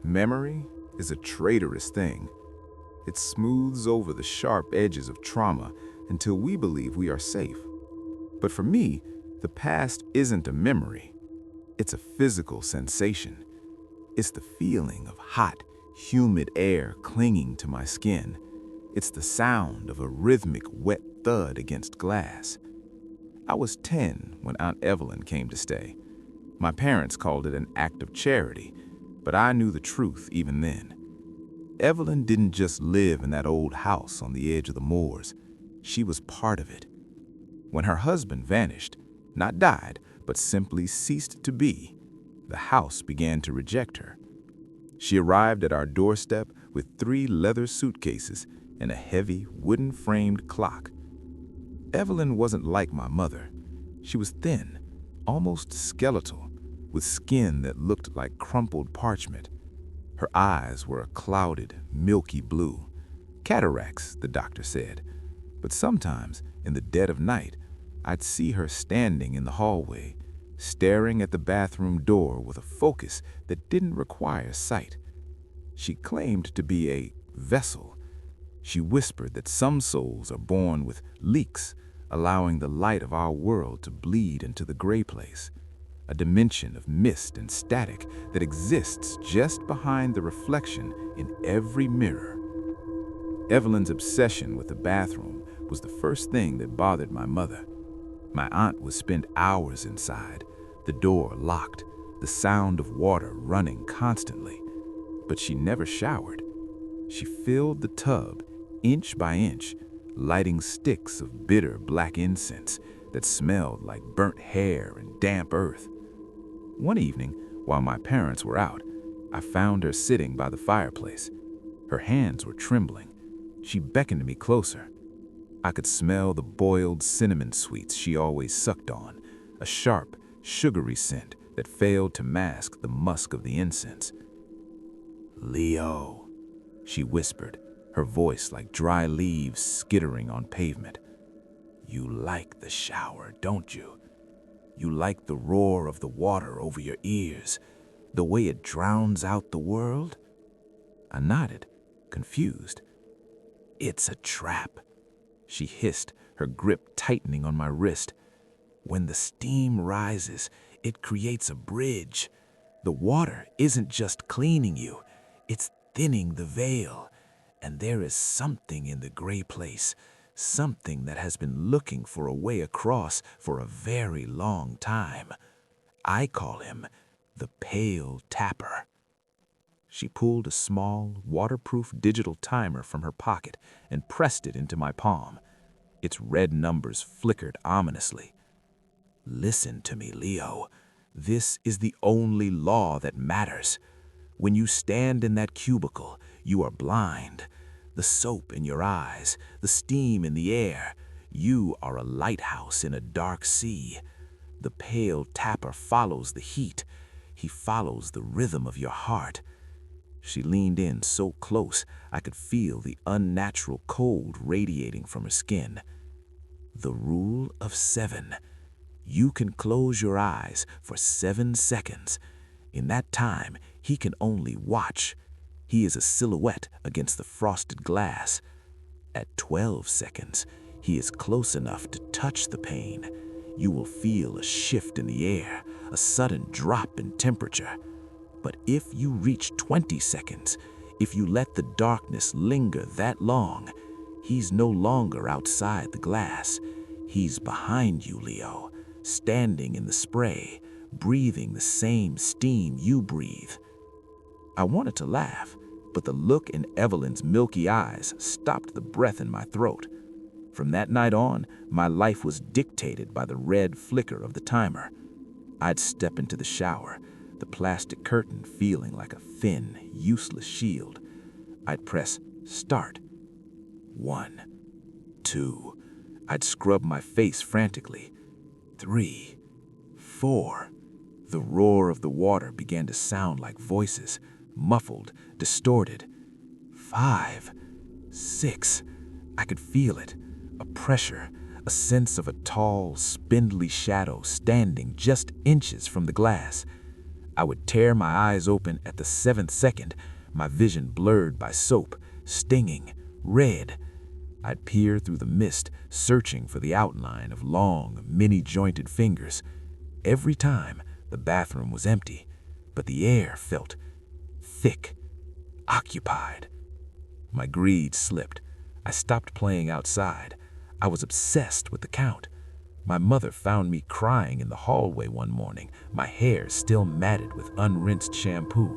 Memory is a traitorous thing. It smooths over the sharp edges of trauma until we believe we are safe. But for me, the past isn't a memory. It's a physical sensation. It's the feeling of hot, humid air clinging to my skin. It's the sound of a rhythmic, wet thud against glass. I was 10 when Aunt Evelyn came to stay. My parents called it an act of charity, but I knew the truth even then. Evelyn didn't just live in that old house on the edge of the moors. She was part of it. When her husband vanished, not died, but simply ceased to be, the house began to reject her. She arrived at our doorstep with 3 leather suitcases and a heavy, wooden-framed clock. Evelyn wasn't like my mother. She was thin, almost skeletal, with skin that looked like crumpled parchment. Her eyes were a clouded, milky blue. Cataracts, the doctor said. But sometimes, in the dead of night, I'd see her standing in the hallway, staring at the bathroom door with a focus that didn't require sight. She claimed to be a vessel. She whispered that some souls are born with leaks, allowing the light of our world to bleed into the gray place, a dimension of mist and static that exists just behind the reflection in every mirror. Evelyn's obsession with the bathroom was the first thing that bothered my mother. My aunt would spend hours inside, the door locked, the sound of water running constantly. But she never showered. She filled the tub, inch by inch, lighting sticks of bitter black incense that smelled like burnt hair and damp earth. One evening, while my parents were out, I found her sitting by the fireplace. Her hands were trembling. She beckoned me closer. I could smell the boiled cinnamon sweets she always sucked on, a sharp, sugary scent that failed to mask the musk of the incense. "Leo," she whispered, her voice like dry leaves skittering on pavement. "You like the shower, don't you? You like the roar of the water over your ears, the way it drowns out the world?" I nodded, confused. "It's a trap," she hissed, her grip tightening on my wrist. "When the steam rises, it creates a bridge. The water isn't just cleaning you, it's thinning the veil. And there is something in the gray place, something that has been looking for a way across for a very long time. I call him the Pale Tapper." She pulled a small, waterproof digital timer from her pocket and pressed it into my palm. Its red numbers flickered ominously. "Listen to me, Leo. This is the only law that matters. When you stand in that cubicle, you are blind. The soap in your eyes, the steam in the air. You are a lighthouse in a dark sea. The Pale Tapper follows the heat. He follows the rhythm of your heart." She leaned in so close I could feel the unnatural cold radiating from her skin. "The rule of 7. You can close your eyes for 7 seconds. In that time, he can only watch. He is a silhouette against the frosted glass. At 12 seconds, he is close enough to touch the pane. You will feel a shift in the air, a sudden drop in temperature. But if you reach 20 seconds, if you let the darkness linger that long, he's no longer outside the glass. He's behind you, Leo, standing in the spray, breathing the same steam you breathe." I wanted to laugh, but the look in Evelyn's milky eyes stopped the breath in my throat. From that night on, my life was dictated by the red flicker of the timer. I'd step into the shower, the plastic curtain feeling like a thin, useless shield. I'd press start. 1, 2. I'd scrub my face frantically. 3, 4. The roar of the water began to sound like voices, muffled, distorted. 5, 6. I could feel it, a pressure, a sense of a tall, spindly shadow standing just inches from the glass. I would tear my eyes open at the 7th second, my vision blurred by soap, stinging, red. I'd peer through the mist, searching for the outline of long, many-jointed fingers. Every time, the bathroom was empty, but the air felt thick, occupied. My greed slipped. I stopped playing outside. I was obsessed with the count. My mother found me crying in the hallway one morning, my hair still matted with unrinsed shampoo.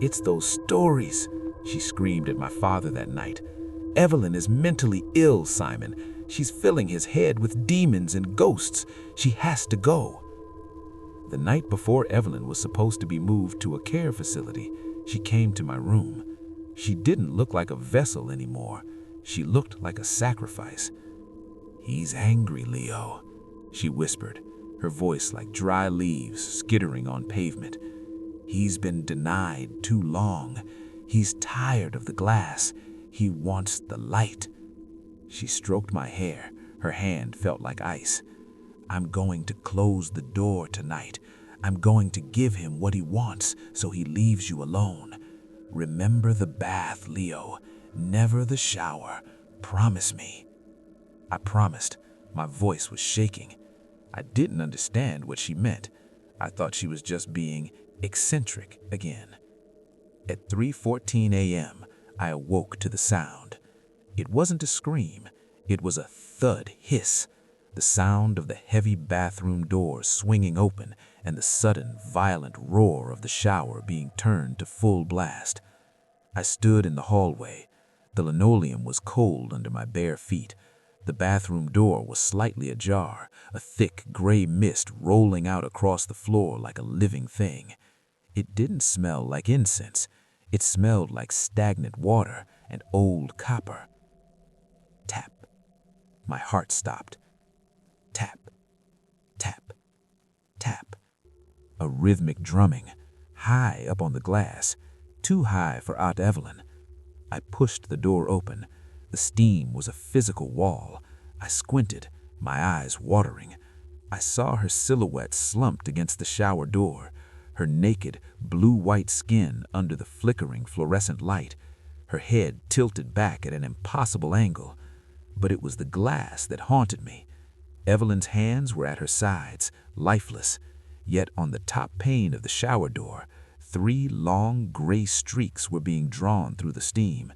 "It's those stories," she screamed at my father that night. "Evelyn is mentally ill, Simon. She's filling his head with demons and ghosts. She has to go." The night before Evelyn was supposed to be moved to a care facility, she came to my room. She didn't look like a vessel anymore. She looked like a sacrifice. "He's angry, Leo," she whispered, her voice like dry leaves skittering on pavement. "He's been denied too long. He's tired of the glass. He wants the light." She stroked my hair. Her hand felt like ice. "I'm going to close the door tonight. I'm going to give him what he wants so he leaves you alone. Remember the bath, Leo. Never the shower. Promise me." I promised. My voice was shaking. I didn't understand what she meant. I thought she was just being eccentric again. At 3:14 a.m., I awoke to the sound. It wasn't a scream. It was a thud hiss, the sound of the heavy bathroom doors swinging open and the sudden, violent roar of the shower being turned to full blast. I stood in the hallway. The linoleum was cold under my bare feet. The bathroom door was slightly ajar, a thick gray mist rolling out across the floor like a living thing. It didn't smell like incense. It smelled like stagnant water and old copper. Tap. My heart stopped. Tap, tap, tap. A rhythmic drumming, high up on the glass, too high for Aunt Evelyn. I pushed the door open. The steam was a physical wall. I squinted, my eyes watering. I saw her silhouette slumped against the shower door, her naked, blue-white skin under the flickering fluorescent light, her head tilted back at an impossible angle. But it was the glass that haunted me. Evelyn's hands were at her sides, lifeless, yet on the top pane of the shower door, 3 long gray streaks were being drawn through the steam.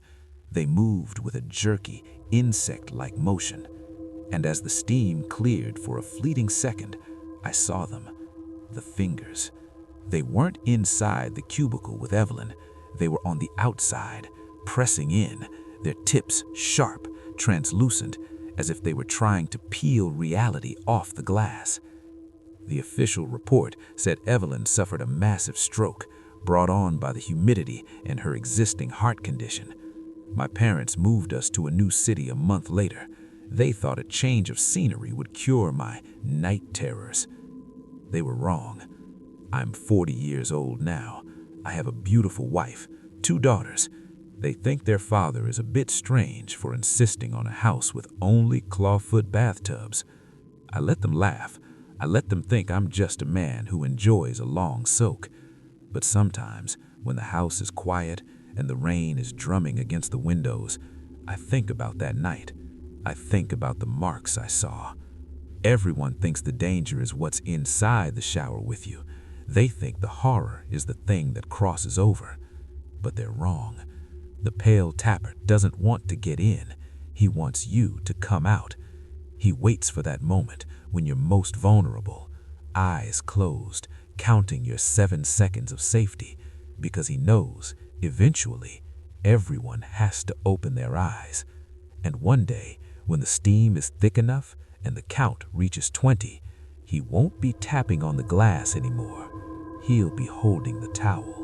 They moved with a jerky, insect-like motion. And as the steam cleared for a fleeting second, I saw them. The fingers. They weren't inside the cubicle with Evelyn. They were on the outside, pressing in, their tips sharp, translucent, as if they were trying to peel reality off the glass. The official report said Evelyn suffered a massive stroke, brought on by the humidity and her existing heart condition. My parents moved us to a new city a month later. They thought a change of scenery would cure my night terrors. They were wrong. I'm 40 years old now. I have a beautiful wife, 2 daughters. They think their father is a bit strange for insisting on a house with only clawfoot bathtubs. I let them laugh. I let them think I'm just a man who enjoys a long soak. But sometimes, when the house is quiet and the rain is drumming against the windows, I think about that night. I think about the marks I saw. Everyone thinks the danger is what's inside the shower with you. They think the horror is the thing that crosses over. But they're wrong. The pale tapper doesn't want to get in. He wants you to come out. He waits for that moment when you're most vulnerable, eyes closed, counting your 7 seconds of safety, because he knows, eventually, everyone has to open their eyes. And one day, when the steam is thick enough and the count reaches 20, he won't be tapping on the glass anymore. He'll be holding the towel.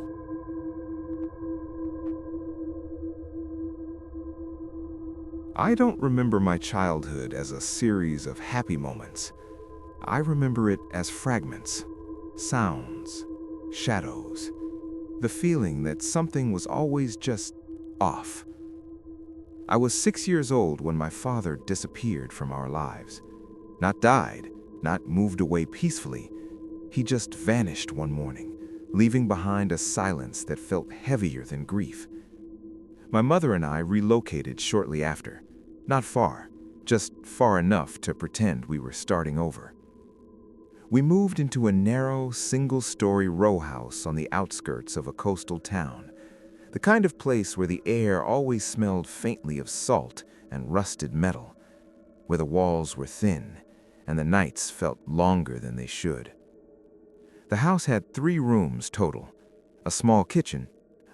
I don't remember my childhood as a series of happy moments. I remember it as fragments, sounds, shadows, the feeling that something was always just off. I was 6 years old when my father disappeared from our lives. Not died, not moved away peacefully. He just vanished one morning, leaving behind a silence that felt heavier than grief. My mother and I relocated shortly after. Not far, just far enough to pretend we were starting over. We moved into a narrow, single-story row house on the outskirts of a coastal town, the kind of place where the air always smelled faintly of salt and rusted metal, where the walls were thin and the nights felt longer than they should. The house had 3 rooms total: a small kitchen,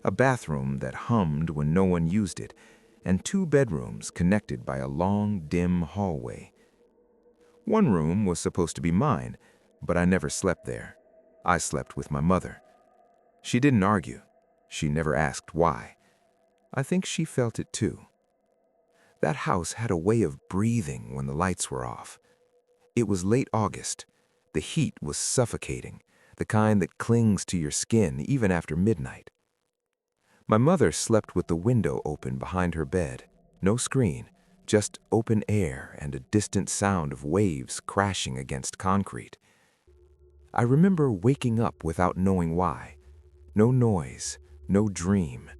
a bathroom that hummed when no one used it, and 2 bedrooms connected by a long, dim hallway. One room was supposed to be mine, but I never slept there. I slept with my mother. She didn't argue. She never asked why. I think she felt it too. That house had a way of breathing when the lights were off. It was late August. The heat was suffocating, the kind that clings to your skin even after midnight. My mother slept with the window open behind her bed. No screen, just open air and a distant sound of waves crashing against concrete. I remember waking up without knowing why. No noise, no dream,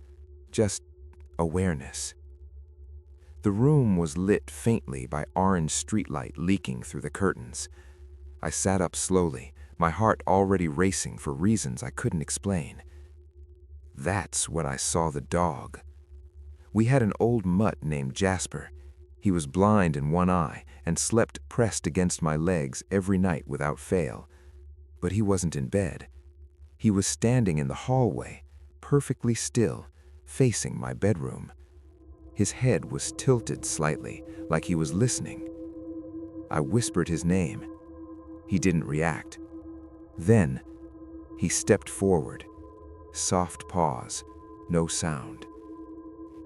just awareness. The room was lit faintly by orange streetlight leaking through the curtains. I sat up slowly, my heart already racing for reasons I couldn't explain. That's when I saw the dog. We had an old mutt named Jasper. He was blind in one eye and slept pressed against my legs every night without fail. But he wasn't in bed. He was standing in the hallway, perfectly still, facing my bedroom. His head was tilted slightly, like he was listening. I whispered his name. He didn't react. Then, he stepped forward. Soft pause, no sound.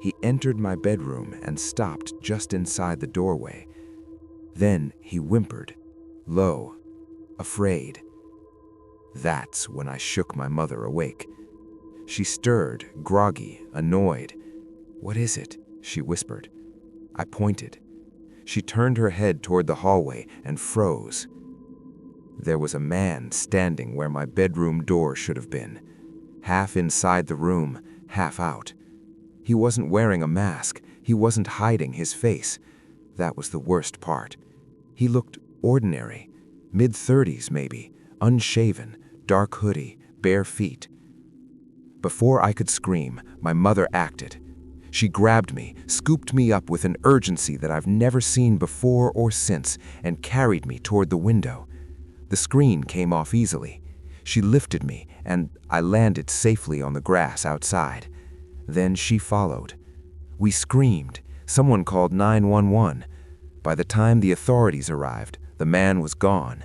He entered my bedroom and stopped just inside the doorway. Then he whimpered, low, afraid. That's when I shook my mother awake. She stirred, groggy, annoyed. "What is it?" she whispered. I pointed. She turned her head toward the hallway and froze. There was a man standing where my bedroom door should have been, half inside the room, half out. He wasn't wearing a mask. He wasn't hiding his face. That was the worst part. He looked ordinary, mid-30s maybe, unshaven, dark hoodie, bare feet. Before I could scream, my mother acted. She grabbed me, scooped me up with an urgency that I've never seen before or since, and carried me toward the window. The screen came off easily. She lifted me, and I landed safely on the grass outside. Then she followed. We screamed. Someone called 911. By the time the authorities arrived, the man was gone.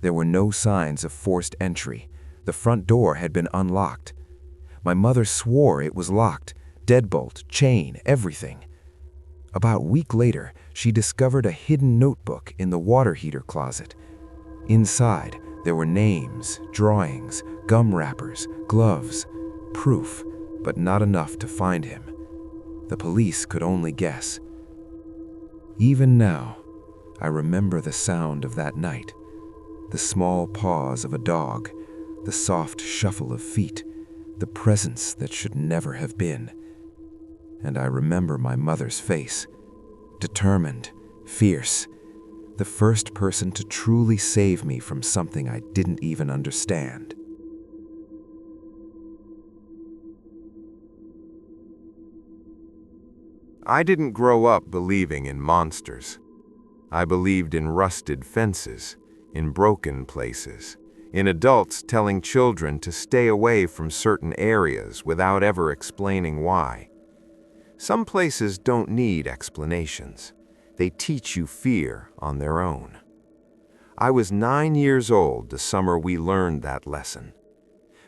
There were no signs of forced entry. The front door had been unlocked. My mother swore it was locked. Deadbolt, chain, everything. About a week later, she discovered a hidden notebook in the water heater closet. Inside, there were names, drawings, gum wrappers, gloves, proof, but not enough to find him. The police could only guess. Even now, I remember the sound of that night, the small paws of a dog, the soft shuffle of feet, the presence that should never have been. And I remember my mother's face, determined, fierce, the first person to truly save me from something I didn't even understand. I didn't grow up believing in monsters. I believed in rusted fences, in broken places, in adults telling children to stay away from certain areas without ever explaining why. Some places don't need explanations. They teach you fear on their own. I was 9 years old the summer we learned that lesson.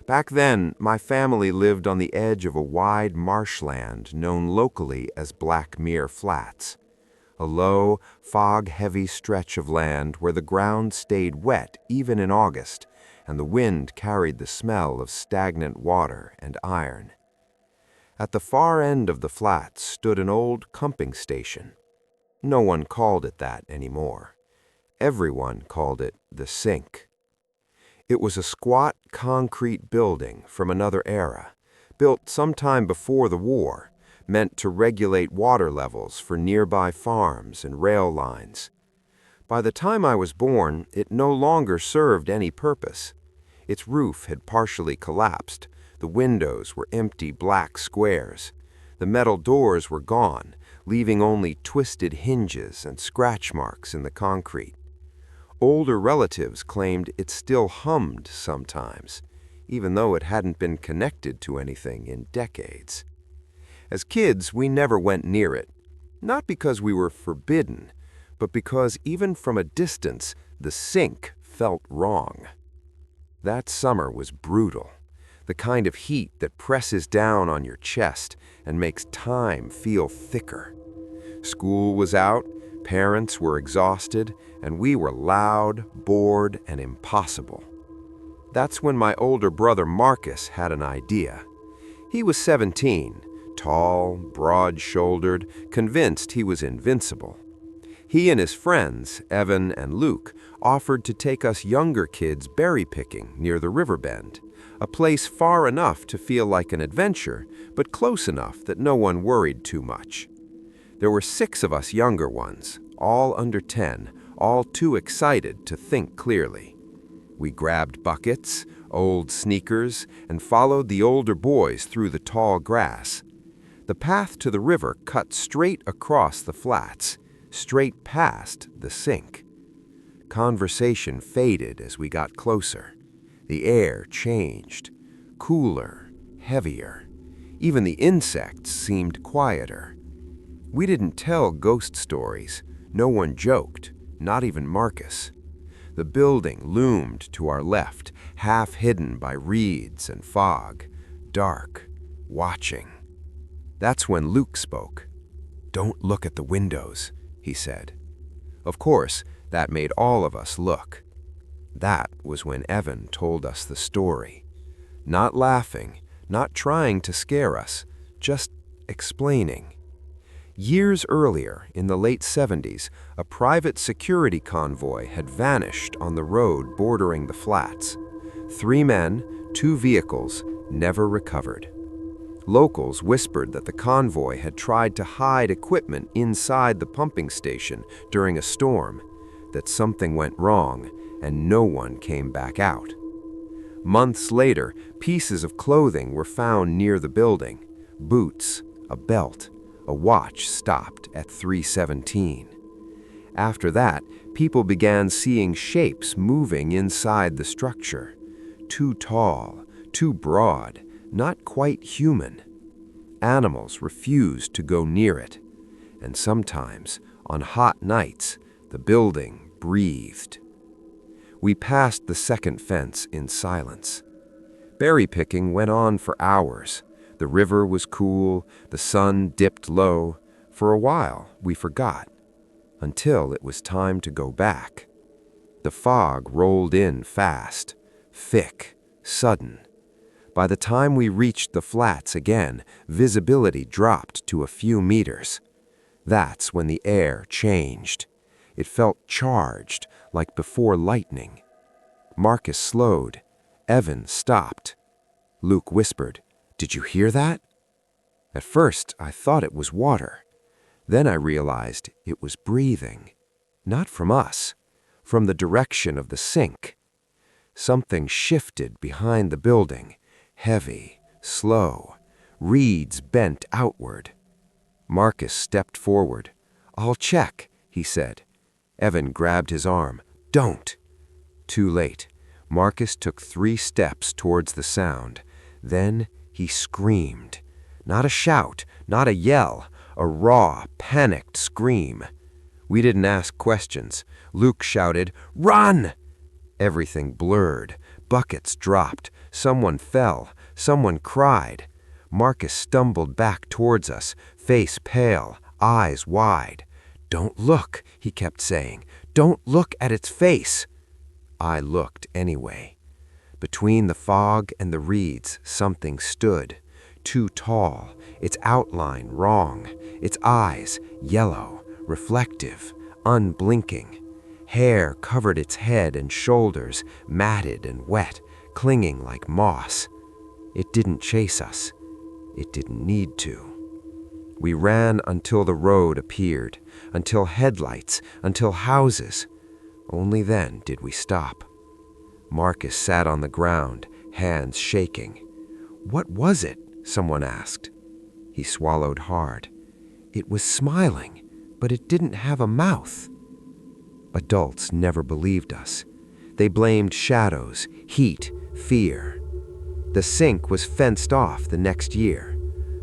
Back then, my family lived on the edge of a wide marshland known locally as Black Mere Flats, a low, fog-heavy stretch of land where the ground stayed wet even in August, and the wind carried the smell of stagnant water and iron. At the far end of the flats stood an old pumping station. No one called it that anymore. Everyone called it the sink. It was a squat concrete building from another era, built sometime before the war, meant to regulate water levels for nearby farms and rail lines. By the time I was born, it no longer served any purpose. Its roof had partially collapsed, the windows were empty black squares. The metal doors were gone, leaving only twisted hinges and scratch marks in the concrete. Older relatives claimed it still hummed sometimes, even though it hadn't been connected to anything in decades. As kids, we never went near it, not because we were forbidden, but because even from a distance, the sink felt wrong. That summer was brutal, the kind of heat that presses down on your chest and makes time feel thicker. School was out, parents were exhausted, and we were loud, bored, and impossible. That's when my older brother Marcus had an idea. He was 17, tall, broad-shouldered, convinced he was invincible. He and his friends, Evan and Luke, offered to take us younger kids berry picking near the river bend, a place far enough to feel like an adventure, but close enough that no one worried too much. There were 6 of us younger ones, all under 10, all too excited to think clearly. We grabbed buckets, old sneakers, and followed the older boys through the tall grass. The path to the river cut straight across the flats, straight past the sink. Conversation faded as we got closer. The air changed, cooler, heavier. Even the insects seemed quieter. We didn't tell ghost stories. No one joked, not even Marcus. The building loomed to our left, half hidden by reeds and fog, dark, watching. That's when Luke spoke. "Don't look at the windows," he said. Of course, that made all of us look. That was when Evan told us the story. Not laughing, not trying to scare us, just explaining. Years earlier, in the late 70s, a private security convoy had vanished on the road bordering the flats. 3 men, 2 vehicles, never recovered. Locals whispered that the convoy had tried to hide equipment inside the pumping station during a storm, that something went wrong, and no one came back out. Months later, pieces of clothing were found near the building: boots, a belt, a watch stopped at 3:17. After that, people began seeing shapes moving inside the structure. Too tall, too broad, not quite human. Animals refused to go near it. And sometimes, on hot nights, the building breathed. We passed the second fence in silence. Berry picking went on for hours. The river was cool, the sun dipped low. For a while, we forgot, until it was time to go back. The fog rolled in fast, thick, sudden. By the time we reached the flats again, visibility dropped to a few meters. That's when the air changed. It felt charged, like before lightning. Marcus slowed. Evan stopped. Luke whispered, "Did you hear that?" At first, I thought it was water. Then I realized it was breathing. Not from us, from the direction of the sink. Something shifted behind the building, heavy, slow. Reeds bent outward. Marcus stepped forward. "I'll check," he said. Evan grabbed his arm. "Don't." Too late. Marcus took 3 steps towards the sound. Then he screamed. Not a shout, not a yell, a raw, panicked scream. We didn't ask questions. Luke shouted, "Run!" Everything blurred. Buckets dropped. Someone fell. Someone cried. Marcus stumbled back towards us, face pale, eyes wide. "Don't look," he kept saying. "Don't look at its face." I looked anyway. Between the fog and the reeds, something stood. Too tall, its outline wrong, its eyes yellow, reflective, unblinking. Hair covered its head and shoulders, matted and wet, clinging like moss. It didn't chase us. It didn't need to. We ran until the road appeared, until headlights, until houses. Only then did we stop. Marcus sat on the ground, hands shaking. "What was it?" someone asked. He swallowed hard. "It was smiling, but it didn't have a mouth." Adults never believed us. They blamed shadows, heat, fear. The sink was fenced off the next year.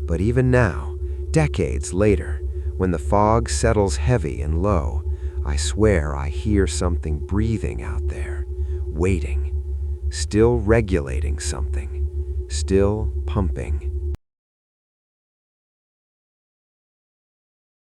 But even now, decades later, when the fog settles heavy and low, I swear I hear something breathing out there, waiting, still regulating something, still pumping.